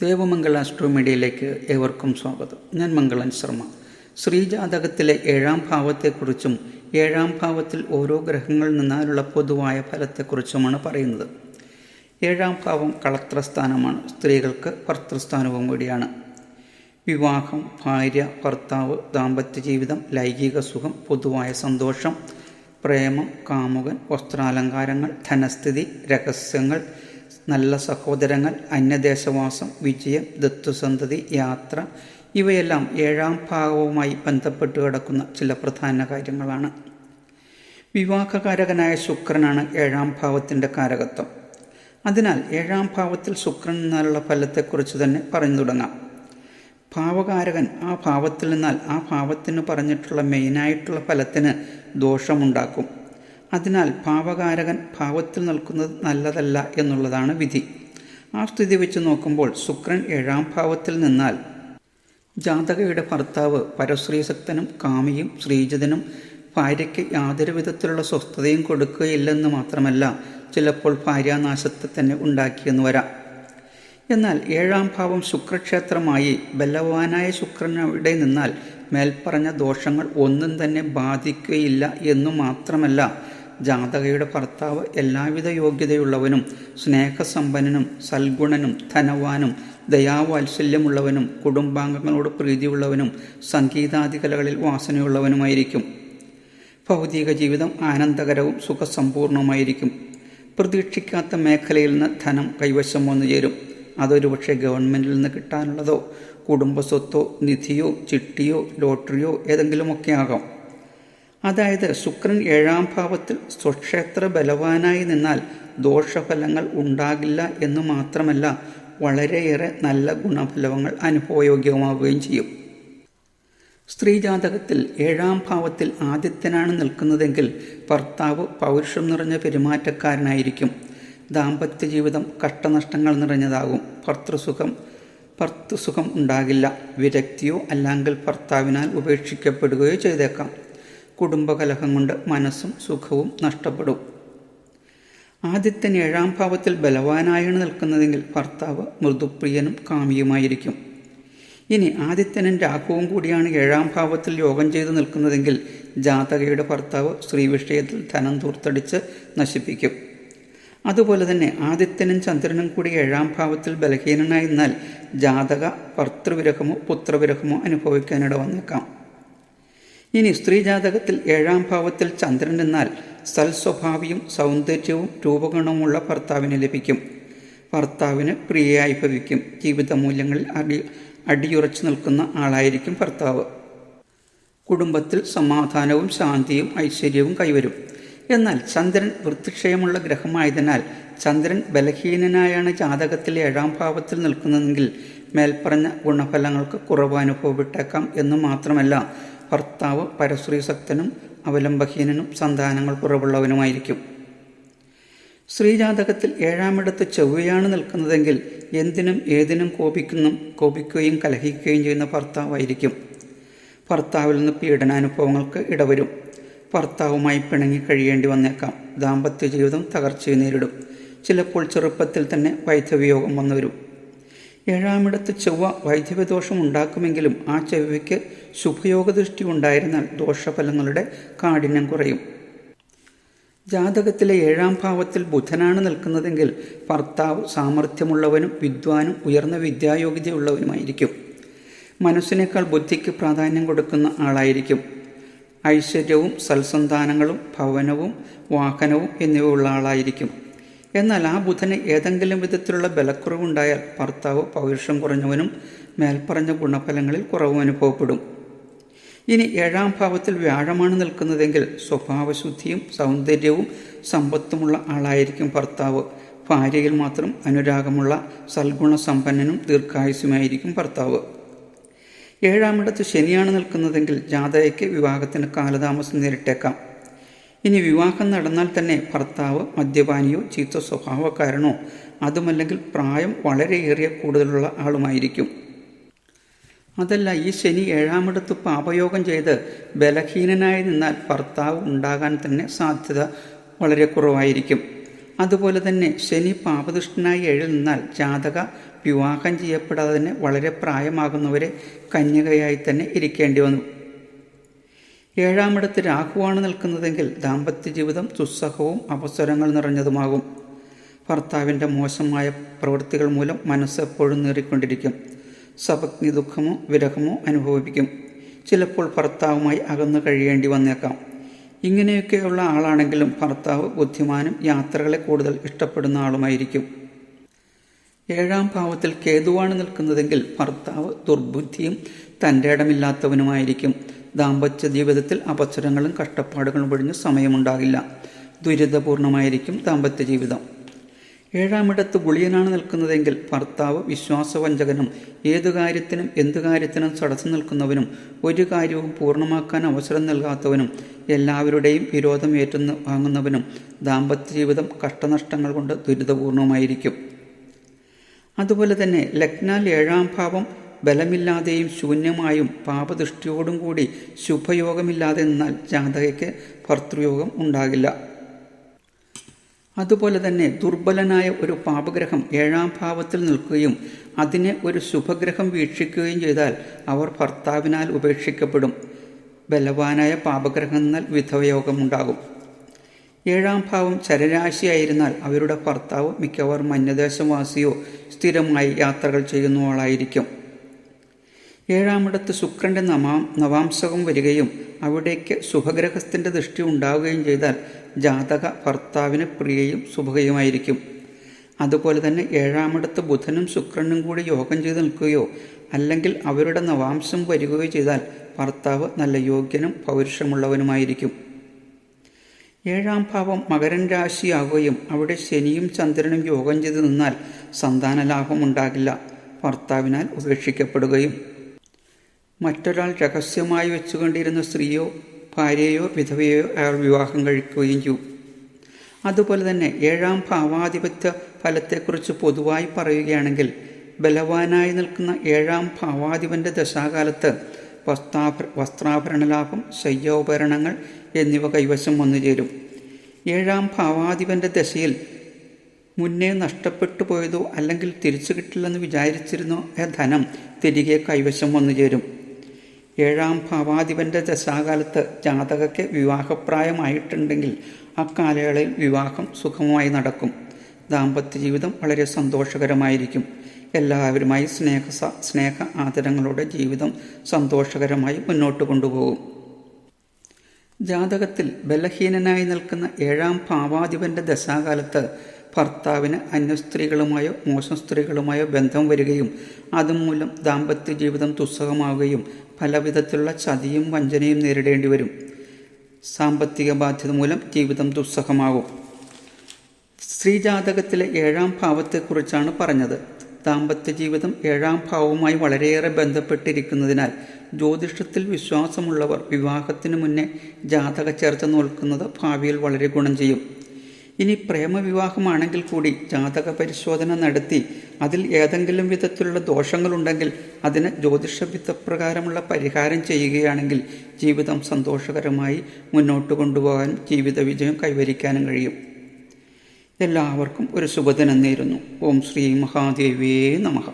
ദേവമംഗള ആസ്ട്രോമീഡിയയിലേക്ക് ഏവർക്കും സ്വാഗതം. ഞാൻ മംഗളൻ ശർമ്മ. ശ്രീജാതകത്തിലെ 7-ാം ഭാവത്തെക്കുറിച്ചും 7-ാം ഭാവത്തിൽ ഓരോ ഗ്രഹങ്ങളിൽ നിന്നാലുള്ള പൊതുവായ ഫലത്തെക്കുറിച്ചുമാണ് പറയുന്നത്. 7-ാം ഭാവം കളത്രസ്ഥാനമാണ്. സ്ത്രീകൾക്ക് ഭർത്തൃസ്ഥാനവും കൂടിയാണ്. വിവാഹം, ഭാര്യ, ഭർത്താവ്, ദാമ്പത്യ ജീവിതം, ലൈംഗിക സുഖം, പൊതുവായ സന്തോഷം, പ്രേമം, കാമുകൻ, വസ്ത്രാലങ്കാരങ്ങൾ, ധനസ്ഥിതി, രഹസ്യങ്ങൾ, നല്ല സഹോദരങ്ങൾ, അന്യദേശവാസം, വിജയം, ദത്തുസന്തതി, യാത്ര, ഇവയെല്ലാം 7-ാം ഭാവവുമായി ബന്ധപ്പെട്ട് കിടക്കുന്ന ചില പ്രധാന കാര്യങ്ങളാണ്. വിവാഹകാരകനായ ശുക്രനാണ് 7-ാം ഭാവത്തിൻ്റെ കാരകത്വം. അതിനാൽ 7-ാം ഭാവത്തിൽ ശുക്രൻ നിന്നുള്ള ഫലത്തെക്കുറിച്ച് തന്നെ പറഞ്ഞു തുടങ്ങാം. ഭാവകാരകൻ ആ ഭാവത്തിൽ നിന്നാൽ ആ ഭാവത്തിന് പറഞ്ഞിട്ടുള്ള മെയിനായിട്ടുള്ള ഫലത്തിന് ദോഷമുണ്ടാക്കും. അതിനാൽ ഭാവകാരകൻ ഭാവത്തിൽ നിൽക്കുന്നത് നല്ലതല്ല എന്നുള്ളതാണ് വിധി. ആ സ്ഥിതി വെച്ച് നോക്കുമ്പോൾ ശുക്രൻ 7-ാം ഭാവത്തിൽ നിന്നാൽ ജാതകയുടെ ഭർത്താവ് പരശ്രീസക്തനും കാമിയും ശ്രീജിതനും ഭാര്യയ്ക്ക് യാതൊരു വിധത്തിലുള്ള സ്വസ്ഥതയും കൊടുക്കുകയില്ലെന്ന് മാത്രമല്ല, ചിലപ്പോൾ ഭാര്യാനാശത്തെ തന്നെ ഉണ്ടാക്കിയെന്ന് വരാം. എന്നാൽ 7-ാം ഭാവം ശുക്രക്ഷേത്രമായി ബലവാനായ ശുക്രൻ അവിടെ നിന്നാൽ മേൽപ്പറഞ്ഞ ദോഷങ്ങൾ ഒന്നും തന്നെ ബാധിക്കുകയില്ല എന്നു മാത്രമല്ല, ജാതകയുടെ ഭർത്താവ് എല്ലാവിധ യോഗ്യതയുള്ളവനും സ്നേഹസമ്പന്നനും സൽഗുണനും ധനവാനും ദയാവാത്സല്യമുള്ളവനും കുടുംബാംഗങ്ങളോട് പ്രീതിയുള്ളവനും സംഗീതാദികലകളിൽ വാസനയുള്ളവനുമായിരിക്കും. ഭൗതിക ജീവിതം ആനന്ദകരവും സുഖസമ്പൂർണവുമായിരിക്കും. പ്രതീക്ഷിക്കാത്ത മേഖലയിൽ നിന്ന് ധനം കൈവശം വന്നു ചേരും. അതൊരു പക്ഷേ ഗവൺമെൻറ്റിൽ നിന്ന് കിട്ടാനുള്ളതോ കുടുംബസ്വത്തോ നിധിയോ ചിട്ടിയോ ലോട്ടറിയോ ഏതെങ്കിലുമൊക്കെ ആകാം. അതായത് ശുക്രൻ 7-ാം ഭാവത്തിൽ സ്വക്ഷേത്ര ബലവാനായി നിന്നാൽ ദോഷഫലങ്ങൾ ഉണ്ടാകില്ല എന്ന് മാത്രമല്ല, വളരെയേറെ നല്ല ഗുണഫലങ്ങൾ അനുഭവയോഗ്യമാവുകയും ചെയ്യും. സ്ത്രീജാതകത്തിൽ 7-ാം ഭാവത്തിൽ ആദിത്യനാണ് നിൽക്കുന്നതെങ്കിൽ ഭർത്താവ് പൗരുഷം നിറഞ്ഞ പെരുമാറ്റക്കാരനായിരിക്കും. ദാമ്പത്യ ജീവിതം കഷ്ടനഷ്ടങ്ങൾ നിറഞ്ഞതാകും. ഭർത്തൃസുഖം ഉണ്ടാകില്ല. വിരക്തിയോ അല്ലെങ്കിൽ ഭർത്താവിനാൽ ഉപേക്ഷിക്കപ്പെടുകയോ ചെയ്തേക്കാം. കുടുംബകലഹം കൊണ്ട് മനസ്സും സുഖവും നഷ്ടപ്പെടും. ആദിത്യൻ 7-ാം ഭാവത്തിൽ ബലവാനായാണ് നിൽക്കുന്നതെങ്കിൽ ഭർത്താവ് മൃദുപ്രിയനും കാമിയുമായിരിക്കും. ഇനി ആദിത്യനും രാഹുവും കൂടിയാണ് 7-ാം ഭാവത്തിൽ യോഗം ചെയ്ത് നിൽക്കുന്നതെങ്കിൽ ജാതകയുടെ ഭർത്താവ് സ്ത്രീ വിഷയത്തിൽ ധനം ധൂർത്തടിച്ച് നശിപ്പിക്കും. അതുപോലെ തന്നെ ആദിത്യനും ചന്ദ്രനും കൂടി 7-ാം ഭാവത്തിൽ ബലഹീനനായി നിന്നാൽ ജാതക ഭർത്തൃവിരഹമോ പുത്രവിരഹമോ അനുഭവിക്കാനിട വന്നേക്കാം. ഇനി സ്ത്രീ ജാതകത്തിൽ 7-ാം ഭാവത്തിൽ ചന്ദ്രൻ നിന്നാൽ സൽസ്വഭാവിയും സൗന്ദര്യവും രൂപഗുണവുമുള്ള ഭർത്താവിന് ലഭിക്കും. ഭർത്താവിന് പ്രിയയായി ഭവിക്കും. ജീവിത മൂല്യങ്ങളിൽ അടിയുറച്ചു നിൽക്കുന്ന ആളായിരിക്കും ഭർത്താവ്. കുടുംബത്തിൽ സമാധാനവും ശാന്തിയും ഐശ്വര്യവും കൈവരും. എന്നാൽ ചന്ദ്രൻ വൃത്തിക്ഷയമുള്ള ഗ്രഹമായതിനാൽ ചന്ദ്രൻ ബലഹീനനായാണ് ജാതകത്തിൽ 7-ാം ഭാവത്തിൽ നിൽക്കുന്നതെങ്കിൽ മേൽപ്പറഞ്ഞ ഗുണഫലങ്ങൾക്ക് കുറവ് അനുഭവപ്പെട്ടേക്കാം എന്ന് മാത്രമല്ല, ഭർത്താവ് പരശ്രീസക്തനും അവലംബഹീനനും സന്താനങ്ങൾ കുറവുള്ളവനുമായിരിക്കും. സ്ത്രീജാതകത്തിൽ 7-ാമിടത്ത് ചൊവ്വയാണ് നിൽക്കുന്നതെങ്കിൽ എന്തിനും ഏതിനും കോപിക്കുകയും കലഹിക്കുകയും ചെയ്യുന്ന ഭർത്താവായിരിക്കും. ഭർത്താവിൽ നിന്ന് പീഡനാനുഭവങ്ങൾക്ക് ഇടവരും. ഭർത്താവുമായി പിണങ്ങി കഴിയേണ്ടി വന്നേക്കാം. ദാമ്പത്യ ജീവിതം തകർച്ചയെ നേരിടും. ചിലപ്പോൾ ചെറുപ്പത്തിൽ തന്നെ വൈധവ്യയോഗം വന്നുവരും. 7-ാമിടത്ത് ചൊവ്വ വൈധവ്യദോഷം ഉണ്ടാക്കുമെങ്കിലും ആ ചൊവ്വയ്ക്ക് ശുഭയോഗദൃഷ്ടി ഉണ്ടായിരുന്നാൽ ദോഷഫലങ്ങളുടെ കാഠിന്യം കുറയും. ജാതകത്തിലെ 7-ാം ഭാവത്തിൽ ബുധനാണ് നിൽക്കുന്നതെങ്കിൽ ഭർത്താവ് സാമർഥ്യമുള്ളവനും വിദ്വാനും ഉയർന്ന വിദ്യായോഗ്യതയുള്ളവനുമായിരിക്കും. മനസ്സിനേക്കാൾ ബുദ്ധിക്ക് പ്രാധാന്യം കൊടുക്കുന്ന ആളായിരിക്കും. ഐശ്വര്യവും സൽസന്താനങ്ങളും ഭവനവും വാഹനവും എന്നിവയുള്ള ആളായിരിക്കും. എന്നാൽ ആ ബുധന് ഏതെങ്കിലും വിധത്തിലുള്ള ബലക്കുറവുണ്ടായാൽ ഭർത്താവ് പൗരുഷം കുറഞ്ഞവനും മേൽപ്പറഞ്ഞ ഗുണഫലങ്ങളിൽ കുറവും അനുഭവപ്പെടും. ഇനി 7-ാം ഭാവത്തിൽ വ്യാഴമാണ് നിൽക്കുന്നതെങ്കിൽ സ്വഭാവശുദ്ധിയും സൗന്ദര്യവും സമ്പത്തുമുള്ള ആളായിരിക്കും ഭർത്താവ്. ഭാര്യയിൽ മാത്രം അനുരാഗമുള്ള സൽഗുണസമ്പന്നനും ദീർഘായുസ്സുമായിരിക്കും ഭർത്താവ്. 7-ാമിടത്ത് ശനിയാണ് നിൽക്കുന്നതെങ്കിൽ ജാതകയ്ക്ക് വിവാഹത്തിന് കാലതാമസം നേരിട്ടേക്കാം. ഇനി വിവാഹം നടന്നാൽ തന്നെ ഭർത്താവ് മദ്യപാനിയോ ചീത്ത സ്വഭാവക്കാരനോ അതുമല്ലെങ്കിൽ പ്രായം വളരെയേറിയ കൂടുതലുള്ള ആളുമായിരിക്കും. അതല്ല, ഈ ശനി 7-ാമിടത്ത് പാപയോഗം ചെയ്ത് ബലഹീനനായി നിന്നാൽ ഭർത്താവ് ഉണ്ടാകാൻ തന്നെ സാധ്യത വളരെ കുറവായിരിക്കും. അതുപോലെ തന്നെ ശനി പാപദുഷ്ടനായി 7 നിന്നാൽ ജാതക വിവാഹം ചെയ്യപ്പെടാതെ തന്നെ വളരെ പ്രായമാകുന്നവരെ കന്യകയായി തന്നെ ഇരിക്കേണ്ടി വന്നു. 7-ാമിടത്ത് രാഹുവാണ് നിൽക്കുന്നതെങ്കിൽ ദാമ്പത്യ ജീവിതം ദുസ്സഹവും അവസരങ്ങൾ നിറഞ്ഞതുമാകും. ഭർത്താവിൻ്റെ മോശമായ പ്രവൃത്തികൾ മൂലം മനസ്സ് എപ്പോഴും നീറിക്കൊണ്ടിരിക്കും. സപത്നി ദുഃഖമോ വിരഹമോ അനുഭവിക്കും. ചിലപ്പോൾ ഭർത്താവുമായി അകന്നു കഴിയേണ്ടി വന്നേക്കാം. ഇങ്ങനെയൊക്കെയുള്ള ആളാണെങ്കിലും ഭർത്താവ് ബുദ്ധിമാനും യാത്രകളെ കൂടുതൽ ഇഷ്ടപ്പെടുന്ന ആളുമായിരിക്കും. 7-ാം ഭാവത്തിൽ കേതുവാണ് നിൽക്കുന്നതെങ്കിൽ ഭർത്താവ് ദുർബുദ്ധിയും തൻ്റെ ഇടമില്ലാത്തവനുമായിരിക്കും. ദാമ്പത്യ ജീവിതത്തിൽ അപസരങ്ങളും കഷ്ടപ്പാടുകളും ഒഴിഞ്ഞ് സമയമുണ്ടാകില്ല. ദുരിതപൂർണമായിരിക്കും ദാമ്പത്യ ജീവിതം. 7-ാമിടത്ത് ഗുളിയനാണ് നിൽക്കുന്നതെങ്കിൽ ഭർത്താവ് വിശ്വാസവഞ്ചകനും ഏതു കാര്യത്തിനും എന്തു കാര്യത്തിനും തടസ്സം നിൽക്കുന്നവനും ഒരു കാര്യവും പൂർണ്ണമാക്കാൻ അവസരം നൽകാത്തവനും എല്ലാവരുടെയും വിരോധം ഏറ്റുന്നു വാങ്ങുന്നവനും ദാമ്പത്യ ജീവിതം കഷ്ടനഷ്ടങ്ങൾ കൊണ്ട് ദുരിതപൂർണമായിരിക്കും. അതുപോലെ തന്നെ ലഗ്നാൽ 7-ാം ഭാവം ബലമില്ലാതെയും ശൂന്യമായും പാപദൃഷ്ടിയോടും കൂടി ശുഭയോഗമില്ലാതെ നിന്നാൽ ജാതകയ്ക്ക് ഭർതൃയോഗം ഉണ്ടാകില്ല. അതുപോലെ തന്നെ ദുർബലനായ ഒരു പാപഗ്രഹം 7-ാം ഭാവത്തിൽ നിൽക്കുകയും അതിനെ ഒരു ശുഭഗ്രഹം വീക്ഷിക്കുകയും ചെയ്താൽ അവർ ഭർത്താവിനാൽ ഉപേക്ഷിക്കപ്പെടും. ബലവാനായ പാപഗ്രഹം എന്നാൽ വിധവയോഗം ഉണ്ടാകും. 7-ാം ഭാവം ചരരാശിയായിരുന്നാൽ അവരുടെ ഭർത്താവ് മിക്കവാറും അന്യദേശവാസിയോ സ്ഥിരമായി യാത്രകൾ ചെയ്യുന്ന ആളായിരിക്കും. 7-ാമിടത്ത് ശുക്രൻ്റെ നവാംശകം വരികയും അവിടേക്ക് ശുഭഗ്രഹത്തിൻ്റെ ദൃഷ്ടി ഉണ്ടാവുകയും ചെയ്താൽ ജാതക ഭർത്താവിന് പ്രിയയും ശുഭകയുമായിരിക്കും. അതുപോലെ തന്നെ 7-ാമിടത്ത് ബുധനും ശുക്രനും കൂടി യോഗം ചെയ്ത് നിൽക്കുകയോ അല്ലെങ്കിൽ അവരുടെ നവാംശം വരികയോ ചെയ്താൽ ഭർത്താവ് നല്ല യോഗ്യനും പൗരുഷമുള്ളവനുമായിരിക്കും. 7-ാം ഭാവം മകരൻ രാശിയാകുകയും അവിടെ ശനിയും ചന്ദ്രനും യോഗം ചെയ്ത് നിന്നാൽ സന്താനലാഭം ഉണ്ടാകില്ല. ഭർത്താവിനാൽ ഉപേക്ഷിക്കപ്പെടുകയും മറ്റൊരാൾ രഹസ്യമായി വെച്ചുകൊണ്ടിരുന്ന സ്ത്രീയോ ഭാര്യയോ വിധവയോ അയാൾ വിവാഹം കഴിക്കുകയും ചെയ്യും. അതുപോലെ തന്നെ 7-ാം ഭാവാധിപത്യ ഫലത്തെക്കുറിച്ച് പൊതുവായി പറയുകയാണെങ്കിൽ ബലവാനായി നിൽക്കുന്ന 7-ാം ഭാവാധിപൻ്റെ ദശാകാലത്ത് വസ്ത്രാഭരണലാഭം, ശയ്യോപകരണങ്ങൾ എന്നിവ കൈവശം വന്നു ചേരും. 7-ാം ഭാവാധിപൻ്റെ ദശയിൽ മുന്നേ നഷ്ടപ്പെട്ടു പോയതോ അല്ലെങ്കിൽ തിരിച്ചു കിട്ടില്ലെന്ന് വിചാരിച്ചിരുന്നോ ധനം തിരികെ കൈവശം വന്നു ചേരും. 7-ാം ഭാവാധിപൻ്റെ ദശാകാലത്ത് ജാതകയ്ക്ക് വിവാഹപ്രായമായിട്ടുണ്ടെങ്കിൽ അക്കാലയളവിൽ വിവാഹം സുഖമായി നടക്കും. ദാമ്പത്യ ജീവിതം വളരെ സന്തോഷകരമായിരിക്കും. എല്ലാവരുമായി സ്നേഹ ആദരങ്ങളോടെ ജീവിതം സന്തോഷകരമായി മുന്നോട്ട് കൊണ്ടുപോകും. ജാതകത്തിൽ ബലഹീനനായി നിൽക്കുന്ന 7-ാം ഭാവാധിപൻ്റെ ദശാകാലത്ത് ഭർത്താവിന് അന്യസ്ത്രീകളുമായോ മോശം സ്ത്രീകളുമായോ ബന്ധം വരികയും അതുമൂലം ദാമ്പത്യ ജീവിതം ദുസ്സഹമാവുകയും പലവിധത്തിലുള്ള ചതിയും വഞ്ചനയും നേരിടേണ്ടി വരും. സാമ്പത്തിക ബാധ്യത മൂലം ജീവിതം ദുസ്സഹമാകും. സ്ത്രീജാതകത്തിലെ 7-ാം ഭാവത്തെക്കുറിച്ചാണ് പറഞ്ഞത്. ദാമ്പത്യ ജീവിതം 7-ാം ഭാവവുമായി വളരെയേറെ ബന്ധപ്പെട്ടിരിക്കുന്നതിനാൽ ജ്യോതിഷത്തിൽ വിശ്വാസമുള്ളവർ വിവാഹത്തിനു മുന്നേ ജാതക ചേർച്ച നോക്കുന്നത് ഭാവിയിൽ വളരെ ഗുണം ചെയ്യും. ഇനി പ്രേമവിവാഹമാണെങ്കിൽ കൂടി ജാതക പരിശോധന നടത്തി അതിൽ ഏതെങ്കിലും വിധത്തിലുള്ള ദോഷങ്ങളുണ്ടെങ്കിൽ അതിന് ജ്യോതിഷവിധപ്രകാരമുള്ള പരിഹാരം ചെയ്യുകയാണെങ്കിൽ ജീവിതം സന്തോഷകരമായി മുന്നോട്ട് കൊണ്ടുപോകാനും ജീവിത വിജയം കൈവരിക്കാനും കഴിയും. എല്ലാവർക്കും ഒരു ശുഭദിനം നേരുന്നു. ഓം ശ്രീ മഹാദേവേ നമഃ.